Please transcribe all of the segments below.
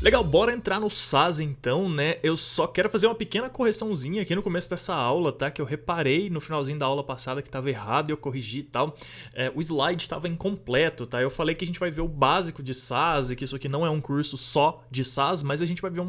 Legal, bora entrar no SAS então, né? Eu só quero fazer uma pequena correçãozinha aqui no começo dessa aula, tá? Que eu reparei no finalzinho da aula passada que estava errado e eu corrigi e tal. O slide estava incompleto, tá? Eu falei que a gente vai ver o básico de SAS e que isso aqui não é um curso só de SAS, mas a gente vai ver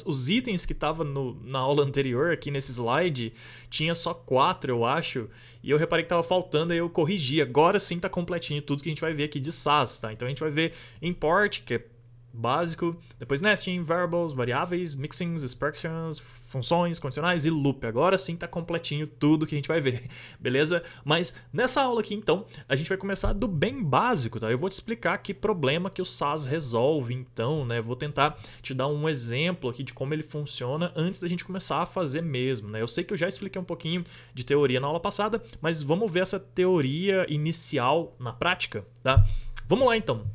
os itens que estavam na aula anterior aqui nesse slide, tinha só 4, eu acho, e eu reparei que estava faltando, aí eu corrigi. Agora sim tá completinho tudo que a gente vai ver aqui de SAS, tá? Então a gente vai ver import, que é básico, depois nesting, variables, variáveis, mixings, expressions, funções, condicionais e loop. Agora sim tá completinho tudo que a gente vai ver, beleza? Mas nessa aula aqui então, a gente vai começar do bem básico, tá? Eu vou te explicar que problema que o SAS resolve então, né? Vou tentar te dar um exemplo aqui de como ele funciona antes da gente começar a fazer mesmo, né? Eu sei que eu já expliquei um pouquinho de teoria na aula passada, mas vamos ver essa teoria inicial na prática, tá? Vamos lá então.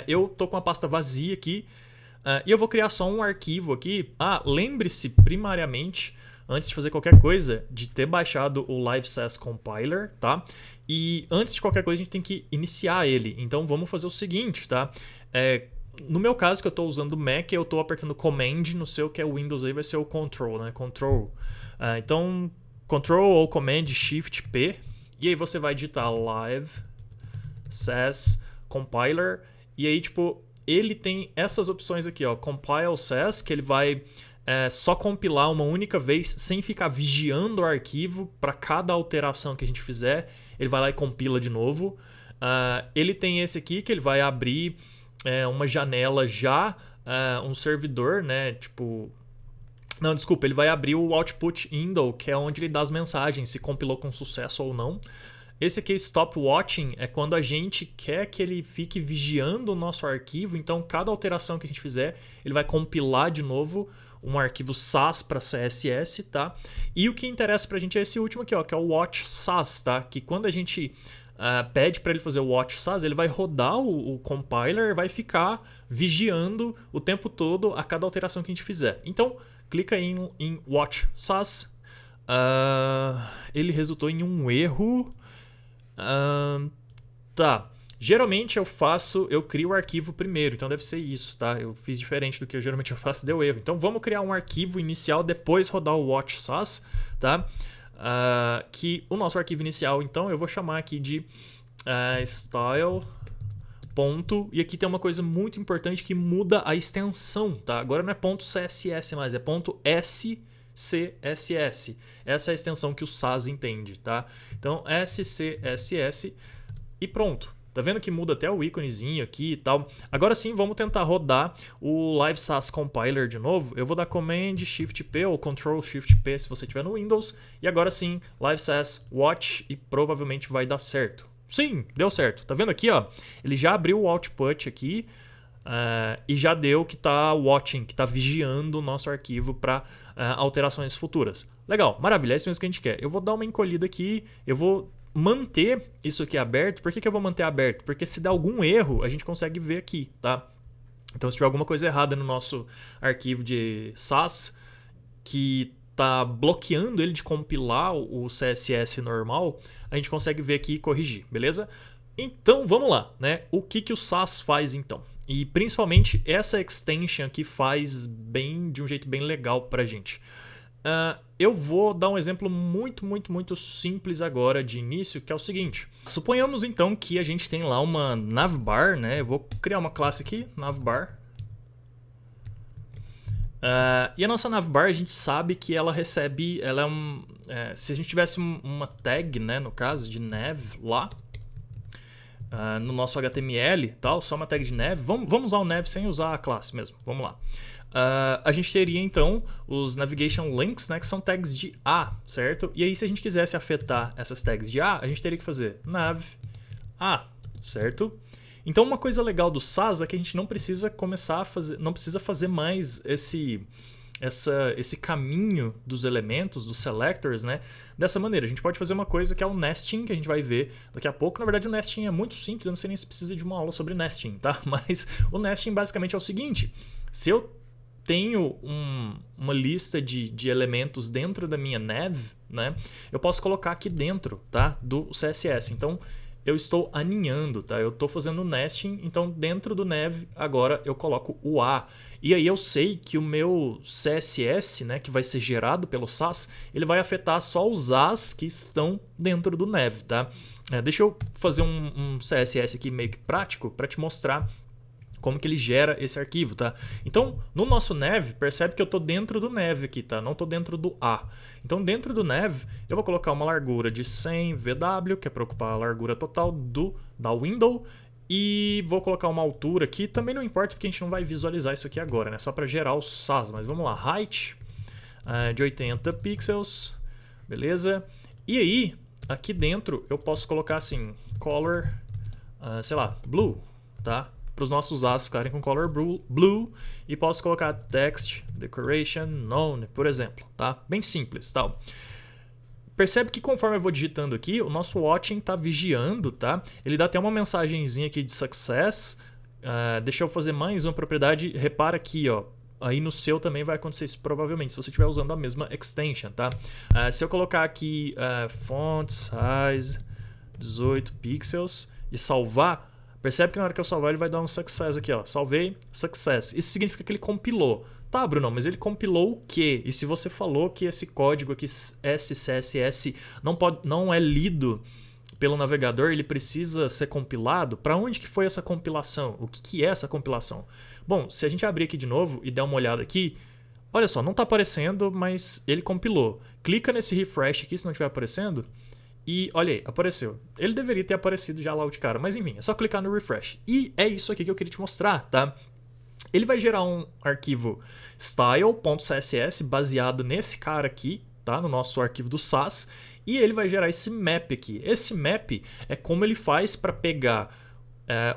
Eu tô com a pasta vazia aqui e eu vou criar só um arquivo aqui. Lembre-se primariamente, antes de fazer qualquer coisa, de ter baixado o LiveSAS Compiler, tá? E antes de qualquer coisa a gente tem que iniciar ele. Então vamos fazer o seguinte, tá? No meu caso, que eu estou usando o Mac, eu estou apertando Command, no seu que é o Windows aí vai ser o Control, né? Control. Então, Control ou Command Shift P. E aí você vai digitar LiveSAS Compiler. E aí, tipo, ele tem essas opções aqui, ó. Compile SAS, que ele vai só compilar uma única vez, sem ficar vigiando o arquivo para cada alteração que a gente fizer. Ele vai lá e compila de novo. Ele tem esse aqui, que ele vai abrir uma janela já, um servidor, né? Tipo... Não, desculpa, ele vai abrir o output window, que é onde ele dá as mensagens, se compilou com sucesso ou não. Esse aqui, Stop Watching, é quando a gente quer que ele fique vigiando o nosso arquivo. Então, cada alteração que a gente fizer, ele vai compilar de novo um arquivo SAS para CSS, tá? E o que interessa pra gente é esse último aqui, ó, que é o Watch SAS, tá? Que quando a gente pede para ele fazer o Watch SAS, ele vai rodar o compiler e vai ficar vigiando o tempo todo a cada alteração que a gente fizer. Então, clica em Watch SAS. Ele resultou em um erro. Tá. Geralmente eu crio o arquivo primeiro, então deve ser isso, tá? Eu fiz diferente do que geralmente eu faço, deu erro. Então vamos criar um arquivo inicial, depois rodar o watch SAS, tá? Que o nosso arquivo inicial, então, eu vou chamar aqui de style. Ponto, e aqui tem uma coisa muito importante que muda a extensão, tá? Agora não é .css mais, é .scss. Essa é a extensão que o SAS entende, tá? Então, SCSS e pronto. Tá vendo que muda até o íconezinho aqui e tal? Agora sim, vamos tentar rodar o LiveSAS Compiler de novo. Eu vou dar Command Shift P ou Control Shift P se você tiver no Windows. E agora sim, LiveSAS Watch e provavelmente vai dar certo. Sim, deu certo. Tá vendo aqui, ó? Ele já abriu o output aqui e já deu que tá watching, que tá vigiando o nosso arquivo para alterações futuras. Legal, maravilha, é isso mesmo que a gente quer. Eu vou dar uma encolhida aqui, eu vou manter isso aqui aberto. Por que eu vou manter aberto? Porque se der algum erro, a gente consegue ver aqui, tá? Então, se tiver alguma coisa errada no nosso arquivo de SAS, que tá bloqueando ele de compilar o CSS normal, a gente consegue ver aqui e corrigir, beleza? Então, vamos lá, né? O que o SAS faz então? E principalmente essa extension aqui faz de um jeito bem legal pra gente. Eu vou dar um exemplo muito simples agora de início, que é o seguinte. Suponhamos então que a gente tem lá uma navbar, né? Eu vou criar uma classe aqui, navbar. E a nossa navbar, a gente sabe que ela recebe, se a gente tivesse uma tag, né, no caso de nav lá, no nosso HTML, tal, só uma tag de nav, vamos usar o nav sem usar a classe mesmo, vamos lá. A gente teria então os navigation links, né, que são tags de A, certo? E aí se a gente quisesse afetar essas tags de A, a gente teria que fazer nav A, certo? Então uma coisa legal do SAS é que a gente não precisa fazer mais esse caminho dos elementos, dos selectors, né? Dessa maneira, a gente pode fazer uma coisa que é o nesting, que a gente vai ver daqui a pouco. Na verdade, o nesting é muito simples, eu não sei nem se precisa de uma aula sobre nesting, tá? Mas o nesting basicamente é o seguinte: se eu tenho uma lista de elementos dentro da minha nav, né? Eu posso colocar aqui dentro, tá? Do CSS. Então, eu estou aninhando, tá? Eu estou fazendo nesting, então dentro do nav agora eu coloco o A. E aí eu sei que o meu CSS, né, que vai ser gerado pelo SAS, ele vai afetar só os As que estão dentro do nav, tá? Deixa eu fazer um CSS aqui meio que prático para te mostrar como que ele gera esse arquivo, tá? Então, no nosso nav, percebe que eu estou dentro do nav aqui, tá? Não estou dentro do A. Então, dentro do nav, eu vou colocar uma largura de 100 VW, que é para ocupar a largura total da window, e vou colocar uma altura aqui, também não importa porque a gente não vai visualizar isso aqui agora, né? Só para gerar o SAS, mas vamos lá, height de 80 pixels, beleza? E aí, aqui dentro, eu posso colocar assim, color, sei lá, blue, tá? Para os nossos As ficarem com color blue, e posso colocar text decoration none, por exemplo, tá? Bem simples, tal. Percebe que conforme eu vou digitando aqui, o nosso watching está vigiando, tá? Ele dá até uma mensagenzinha aqui de success. Deixa eu fazer mais uma propriedade. Repara aqui, ó. Aí no seu também vai acontecer isso provavelmente, se você estiver usando a mesma extension, tá? Se eu colocar aqui font size 18 pixels e salvar, percebe que na hora que eu salvar ele vai dar um success aqui, ó. Salvei, success. Isso significa que ele compilou. Tá, Bruno, mas ele compilou o quê? E se você falou que esse código aqui, SCSS, não é lido pelo navegador, ele precisa ser compilado? Para onde que foi essa compilação? O que é essa compilação? Bom, se a gente abrir aqui de novo e der uma olhada aqui, olha só, não está aparecendo, mas ele compilou. Clica nesse refresh aqui se não estiver aparecendo. E olha aí, apareceu. Ele deveria ter aparecido já lá de cara, mas enfim, é só clicar no refresh. E é isso aqui que eu queria te mostrar, tá? Ele vai gerar um arquivo style.css baseado nesse cara aqui, tá? No nosso arquivo do SAS. E ele vai gerar esse map aqui. Esse map é como ele faz para pegar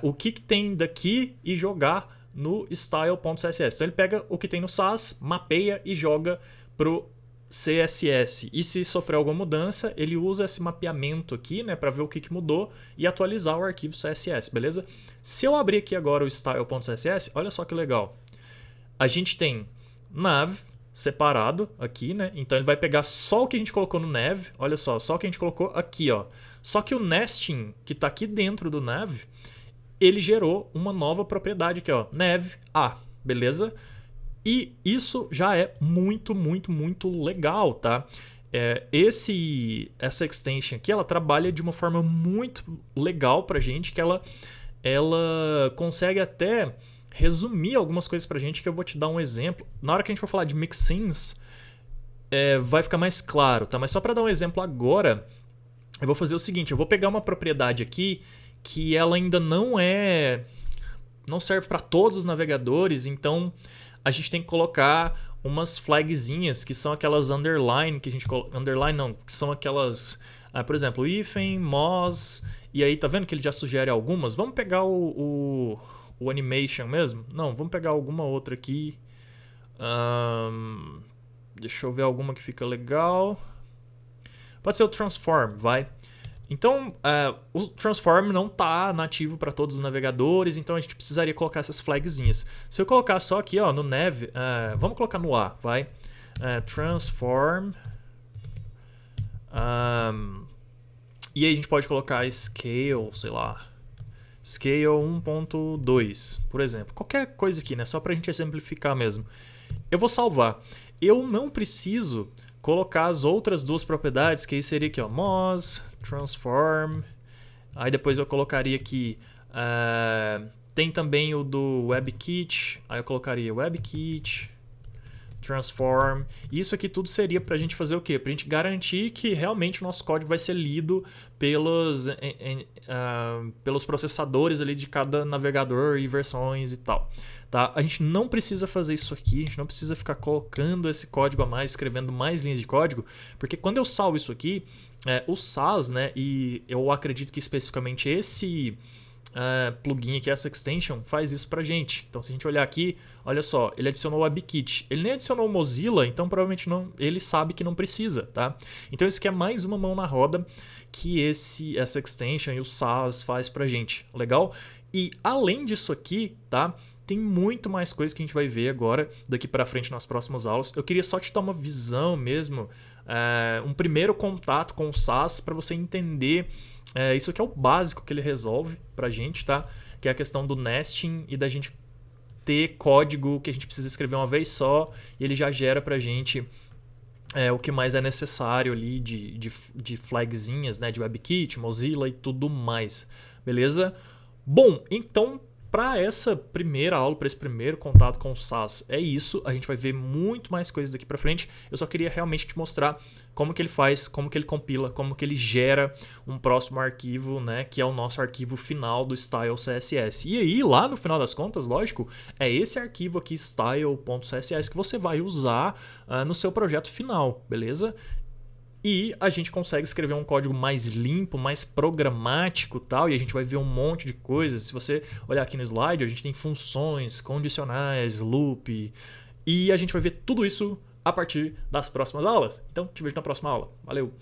o que tem daqui e jogar no style.css. Então ele pega o que tem no SAS, mapeia e joga pro CSS. E se sofrer alguma mudança, ele usa esse mapeamento aqui, né, para ver o que mudou e atualizar o arquivo CSS, beleza? Se eu abrir aqui agora o style.css, olha só que legal. A gente tem nav separado aqui, né? Então ele vai pegar só o que a gente colocou no nav, olha só o que a gente colocou aqui, ó. Só que o nesting que está aqui dentro do nav, ele gerou uma nova propriedade aqui, ó, nav a, beleza? E isso já é muito, muito, muito legal, tá? Essa extension aqui, ela trabalha de uma forma muito legal pra gente, que ela consegue até resumir algumas coisas pra gente, que eu vou te dar um exemplo. Na hora que a gente for falar de mixins, vai ficar mais claro, tá? Mas só para dar um exemplo agora, eu vou fazer o seguinte, eu vou pegar uma propriedade aqui que ela ainda não serve para todos os navegadores, então a gente tem que colocar umas flagzinhas que são aquelas underline que a gente que são aquelas, por exemplo, hífen, mos, e aí tá vendo que ele já sugere algumas. Vamos pegar o animation mesmo? Não, vamos pegar alguma outra aqui. Deixa eu ver alguma que fica legal. Pode ser o transform, vai. Então, o transform não está nativo para todos os navegadores, então a gente precisaria colocar essas flagzinhas. Se eu colocar só aqui, ó, no nav, vamos colocar no A, vai. Transform. E aí a gente pode colocar scale, sei lá. Scale 1.2, por exemplo. Qualquer coisa aqui, né? Só para a gente exemplificar mesmo. Eu vou salvar. Eu não preciso colocar as outras duas propriedades, que aí seria aqui, ó, mos, transform. Aí depois eu colocaria aqui, tem também o do WebKit, aí eu colocaria WebKit, transform. E isso aqui tudo seria pra gente fazer o quê? Pra gente garantir que realmente o nosso código vai ser lido pelos processadores ali de cada navegador e versões e tal. Tá? A gente não precisa fazer isso aqui, a gente não precisa ficar colocando esse código a mais, escrevendo mais linhas de código, porque quando eu salvo isso aqui, o SAS, né, e eu acredito que especificamente esse plugin aqui, essa extension, faz isso pra gente. Então se a gente olhar aqui, olha só, ele adicionou o WebKit. Ele nem adicionou o Mozilla, então provavelmente não, ele sabe que não precisa, tá? Então isso aqui é mais uma mão na roda que essa extension e o SAS faz pra gente, legal? E além disso aqui, tá? Tem muito mais coisas que a gente vai ver agora, daqui para frente nas próximas aulas. Eu queria só te dar uma visão mesmo, um primeiro contato com o SAS para você entender Isso aqui é o básico que ele resolve pra gente, tá? Que é a questão do nesting e da gente ter código que a gente precisa escrever uma vez só e ele já gera pra gente o que mais é necessário ali de flagzinhas, né? De WebKit, Mozilla e tudo mais, beleza? Bom, então para essa primeira aula, para esse primeiro contato com o SAS, é isso. A gente vai ver muito mais coisas daqui para frente. Eu só queria realmente te mostrar como que ele faz, como que ele compila, como que ele gera um próximo arquivo, né, que é o nosso arquivo final do style CSS. E aí, lá no final das contas, lógico, é esse arquivo aqui, style.css, que você vai usar no seu projeto final, beleza? E a gente consegue escrever um código mais limpo, mais programático e tal, e a gente vai ver um monte de coisas. Se você olhar aqui no slide, a gente tem funções, condicionais, loop, e a gente vai ver tudo isso a partir das próximas aulas. Então, te vejo na próxima aula. Valeu!